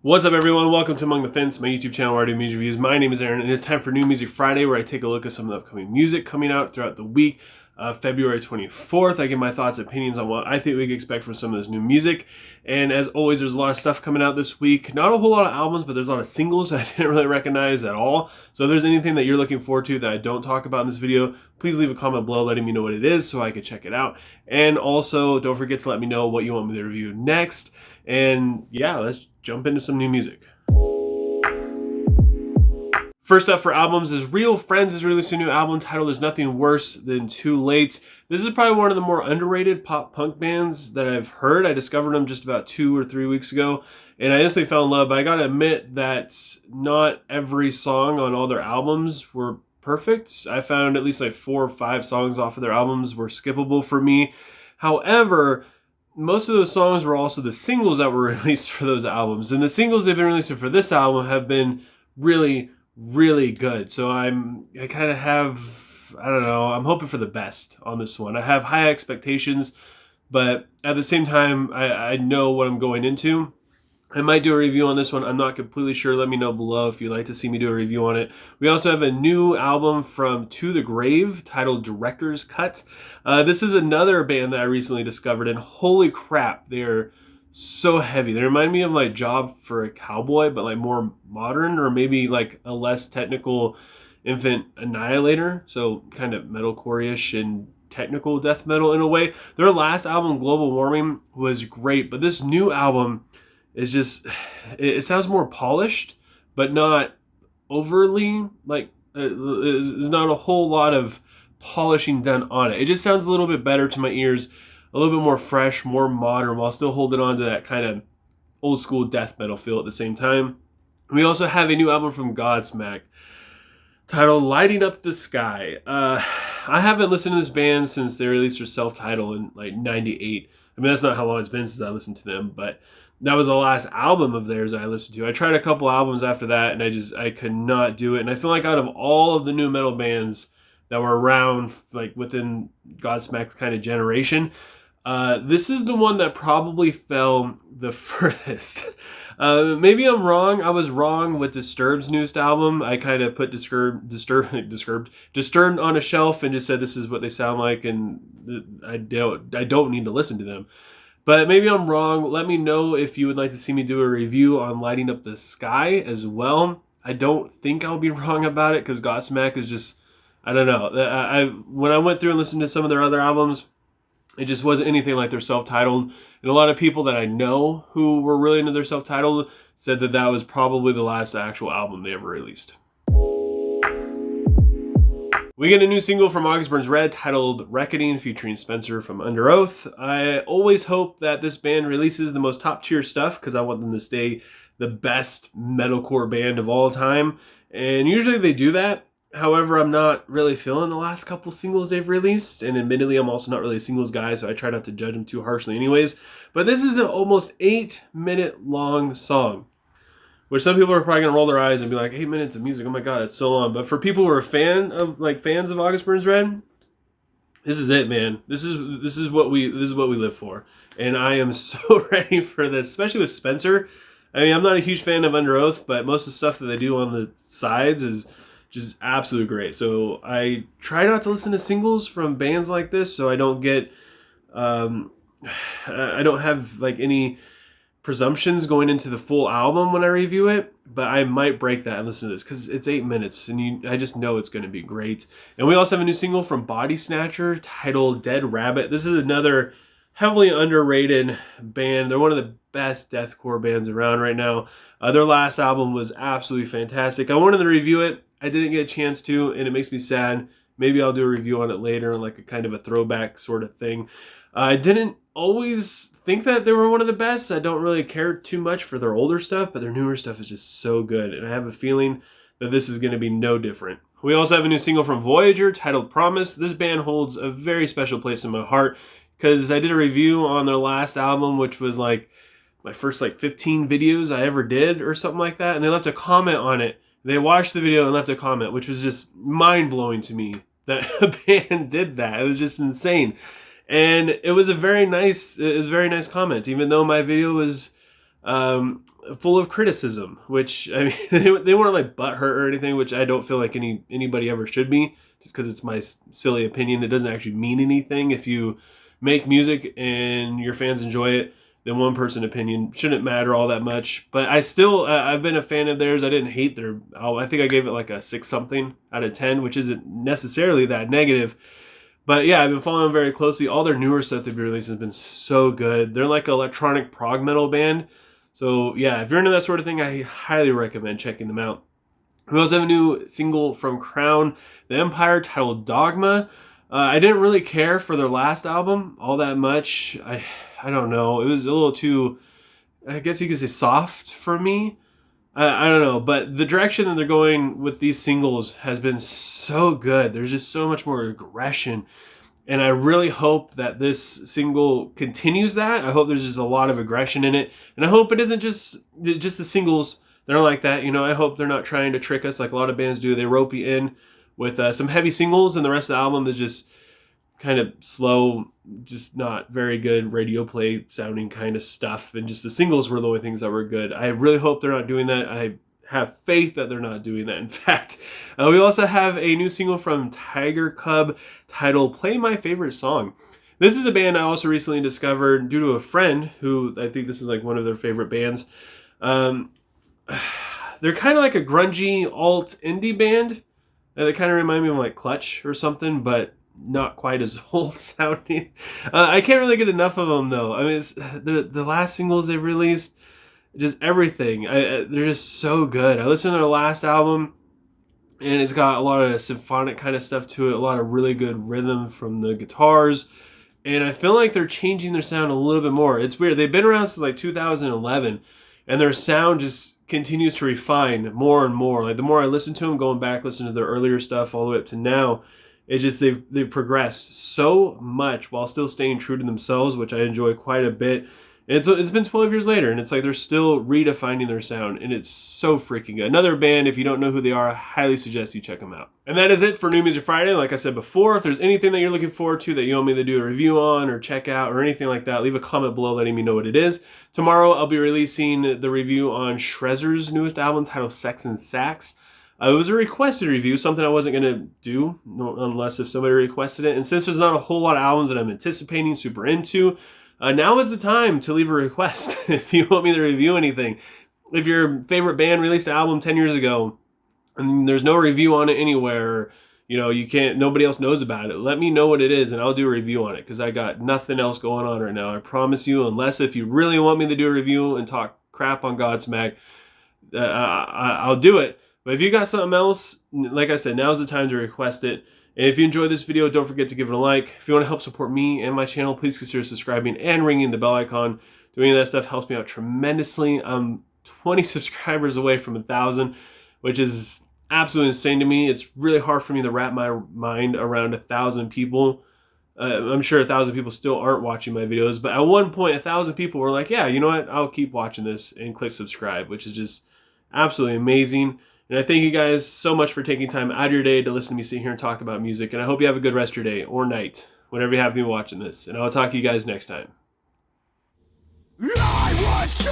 What's up, everyone? Welcome to Among the Fence, my YouTube channel where I do music reviews. My name is Aaron, and it's time for New Music Friday, where I take a look at some of the upcoming music coming out throughout the week. February 24th, I give my thoughts and opinions on what I think we can expect from some of this new music. And as always, there's a lot of stuff coming out this week. Not a whole lot of albums, but there's a lot of singles that I didn't really recognize at all. So if there's anything that you're looking forward to that I don't talk about in this video, please leave a comment below letting me know what it is so I can check it out. And also, don't forget to let me know what you want me to review next. And yeah, let's jump into some new music. First up for albums is Real Friends has released a new album titled There's Nothing Worse Than Too Late. This is probably one of the more underrated pop punk bands that I've heard. I discovered them just about 2 or 3 weeks ago, and I instantly fell in love. But I gotta admit that not every song on all their albums were perfect. I found at least like 4 or 5 songs off of their albums were skippable for me. However, most of those songs were also the singles that were released for those albums. And the singles they've been releasing for this album have been really good. So I kind of have, I don't know, I'm hoping for the best on this one. I have high expectations, but at the same time, I know what I'm going into. I might do a review on this one. I'm not completely sure. Let me know below if you'd like to see me do a review on it. We also have a new album from To The Grave titled Director's Cut. This is another band that I recently discovered, and holy crap, they're so heavy. They remind me of like Job for a Cowboy, but like more modern, or maybe like a less technical Infant Annihilator. So kind of metalcore-ish and technical death metal in a way. Their last album, Global Warming, was great, but this new album is just, it sounds more polished, but not overly, like, there's not a whole lot of polishing done on it. It just sounds a little bit better to my ears, a little bit more fresh, more modern, while still holding on to that kind of old school death metal feel at the same time. We also have a new album from Godsmack titled Lighting Up the Sky. I haven't listened to this band since they released their self-titled in like 98. I mean, that's not how long it's been since I listened to them, but that was the last album of theirs I listened to. I tried a couple albums after that, and I could not do it. And I feel like out of all of the new metal bands that were around, like within Godsmack's kind of generation, this is the one that probably fell the furthest. Maybe I'm wrong. I was wrong with Disturbed's newest album. I kind of put Disturbed on a shelf and just said this is what they sound like, and I don't need to listen to them. But maybe I'm wrong. Let me know if you would like to see me do a review on Lighting Up the Sky as well. I don't think I'll be wrong about it, because Godsmack is just, I don't know. When I went through and listened to some of their other albums, it just wasn't anything like their self-titled. And a lot of people that I know who were really into their self-titled said that that was probably the last actual album they ever released. We get a new single from August Burns Red titled Reckoning, featuring Spencer from Under Oath. I always hope that this band releases the most top-tier stuff, because I want them to stay the best metalcore band of all time. And usually they do that. However, I'm not really feeling the last couple singles they've released, and admittedly, I'm also not really a singles guy, so I try not to judge them too harshly anyways. But this is an almost 8-minute long song, which some people are probably going to roll their eyes and be like, 8 minutes of music, oh my god, that's so long. But for people who are fans of August Burns Red, this is it, man. This is what we live for. And I am so ready for this, especially with Spencer. I mean, I'm not a huge fan of Under Oath, but most of the stuff that they do on the sides is just absolutely great. So I try not to listen to singles from bands like this, so I don't get I don't have like any presumptions going into the full album when I review it, but I might break that and listen to this, because it's 8 minutes and I just know it's going to be great. And we also have a new single from Body Snatcher titled Dead Rabbit. This is another heavily underrated band. They're one of the best deathcore bands around right now. Their last album was absolutely fantastic. I wanted to review it. I didn't get a chance to, and it makes me sad. Maybe I'll do a review on it later, like a kind of a throwback sort of thing. I didn't always think that they were one of the best. I don't really care too much for their older stuff, but their newer stuff is just so good, and I have a feeling that this is going to be no different. We also have a new single from Voyager titled Promise. This band holds a very special place in my heart, because I did a review on their last album, which was like my first like 15 videos I ever did or something like that, and they left a comment on it. They watched the video and left a comment, which was just mind-blowing to me that a band did that. It was just insane. And it was a very nice comment, even though my video was full of criticism, which, I mean, they weren't like butthurt or anything, which I don't feel like anybody ever should be, just because it's my silly opinion. It doesn't actually mean anything. If you make music and your fans enjoy it, then one person opinion shouldn't matter all that much. But I still, I've been a fan of theirs. I didn't hate their, I think I gave it like a 6 something out of 10, which isn't necessarily that negative. But yeah, I've been following them very closely. All their newer stuff they've been releasing has been so good. They're like an electronic prog metal band. So yeah, if you're into that sort of thing, I highly recommend checking them out. We also have a new single from Crown the Empire titled Dogma. I didn't really care for their last album all that much. I don't know. It was a little too, I guess you could say, soft for me. I don't know, but the direction that they're going with these singles has been so good. There's just so much more aggression. And I really hope that this single continues that. I hope there's just a lot of aggression in it. And I hope it isn't just the singles that are like that. You know, I hope they're not trying to trick us like a lot of bands do. They rope you in with some heavy singles, and the rest of the album is just kind of slow, just not very good radio play sounding kind of stuff. And just the singles were the only things that were good. I really hope they're not doing that. I have faith that they're not doing that. In fact, we also have a new single from Tiger Cub titled Play My Favorite Song. This is a band I also recently discovered due to a friend who, I think this is like one of their favorite bands. They're kind of like a grungy alt indie band. They kind of remind me of like Clutch or something, but not quite as old sounding. I can't really get enough of them though. I mean, it's, the last singles they've released, just everything. They're just so good. I listened to their last album, and it's got a lot of symphonic kind of stuff to it, a lot of really good rhythm from the guitars, and I feel like they're changing their sound a little bit more. It's weird. They've been around since like 2011, and their sound just continues to refine more and more. Like the more I listen to them, going back, listening to their earlier stuff all the way up to now, it's just they've progressed so much while still staying true to themselves, which I enjoy quite a bit. And it's been 12 years later, and it's like they're still redefining their sound, and it's so freaking good. Another band, if you don't know who they are, I highly suggest you check them out. And that is it for New Music Friday. Like I said before, if there's anything that you're looking forward to that you want me to do a review on or check out or anything like that, leave a comment below letting me know what it is. Tomorrow, I'll be releasing the review on Shrezzer's newest album titled Sex and Sax. It was a requested review, something I wasn't going to do unless if somebody requested it. And since there's not a whole lot of albums that I'm anticipating, super into, now is the time to leave a request if you want me to review anything. If your favorite band released an album 10 years ago and there's no review on it anywhere, you know, nobody else knows about it, let me know what it is and I'll do a review on it, because I got nothing else going on right now. I promise you, unless if you really want me to do a review and talk crap on Godsmack, I'll do it. But if you got something else, like I said, now's the time to request it. And if you enjoyed this video, don't forget to give it a like. If you want to help support me and my channel, please consider subscribing and ringing the bell icon. Doing that stuff helps me out tremendously. I'm 20 subscribers away from 1,000, which is absolutely insane to me. It's really hard for me to wrap my mind around 1,000 people. I'm sure 1,000 people still aren't watching my videos, but at one point, 1,000 people were like, yeah, you know what? I'll keep watching this, and click subscribe, which is just absolutely amazing. And I thank you guys so much for taking time out of your day to listen to me sit here and talk about music. And I hope you have a good rest of your day or night, whenever you have been watching this. And I'll talk to you guys next time. I was